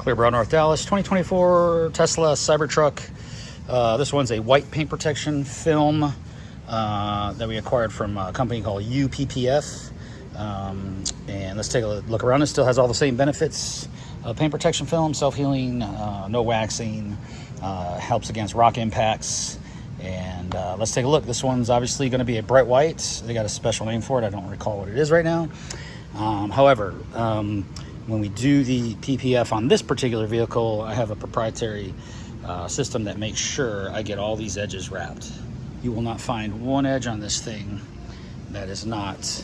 Clearbrow, North Dallas, 2024 Tesla Cybertruck. This one's a white paint protection film that we acquired from a company called UPPF. And let's take a look around. It still has all the same benefits of paint protection film: self-healing, no waxing, helps against rock impacts. And let's take a look. This one's obviously going to be a bright white. They got a special name for it. I don't recall what it is right now. However, when we do the PPF on this particular vehicle, I have a proprietary system that makes sure I get all these edges wrapped. You will not find one edge on this thing that is not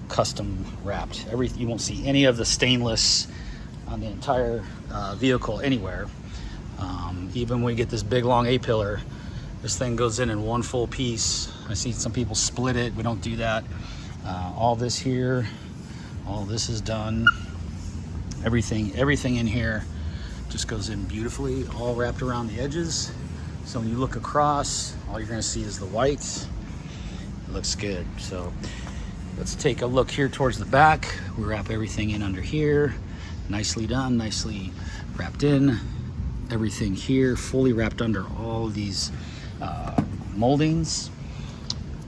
custom wrapped. You won't see any of the stainless on the entire vehicle anywhere. Even when we get this big long A-pillar, this thing goes in one full piece. I see some people split it. We don't do that. All this here, all this is done. Everything in here just goes in beautifully, all wrapped around the edges. So when you look across, all you're gonna see is the white. It looks good. So let's take a look here towards the back. We wrap everything in under here. Nicely done, nicely wrapped in. Everything here fully wrapped under all of these moldings.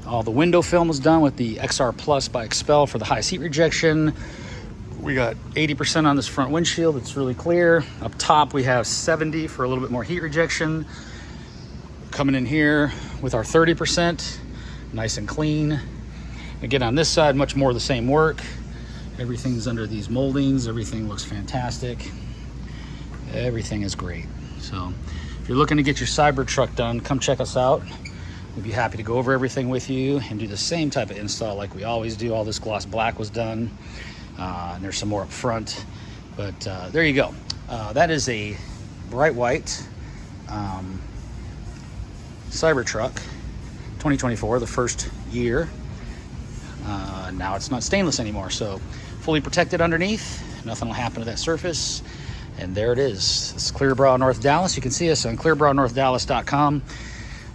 All the window film was done with the XR Plus by XPEL for the highest heat rejection. We got 80% on this front windshield. It's really clear. Up top we have 70 for a little bit more heat rejection. Coming in here with our 30%, nice and clean. Again, on this side, much more of the same work. Everything's under these moldings. Everything looks fantastic. Everything is great. So if you're looking to get your Cybertruck done, come check us out. We'd be happy to go over everything with you and do the same type of install like we always do. All this gloss black was done, and there's some more up front. But there you go. That is a bright white Cybertruck 2024, the first year. Now it's not stainless anymore, so fully protected underneath. Nothing will happen to that surface. And there it is. It's Clearbrow, North Dallas. You can see us on clearbrownorthdallas.com.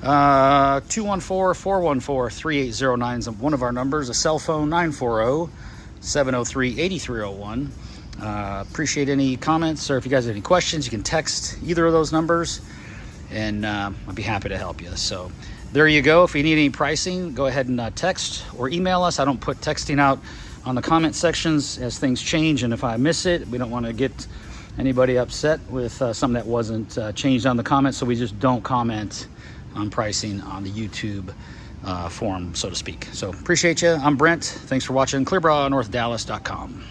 214-414-3809 is one of our numbers. A cell phone, 940-703-8301. Appreciate any comments, or if you guys have any questions, you can text either of those numbers, and I'd be happy to help you. So there you go. If you need any pricing, go ahead and text or email us. I don't put texting out on the comment sections as things change, and if I miss it, we don't want to get anybody upset with something that wasn't changed on the comments, so we just don't comment on pricing on the YouTube forum, so to speak. So appreciate you. I'm Brent. Thanks for watching. clearbrownorthdallas.com.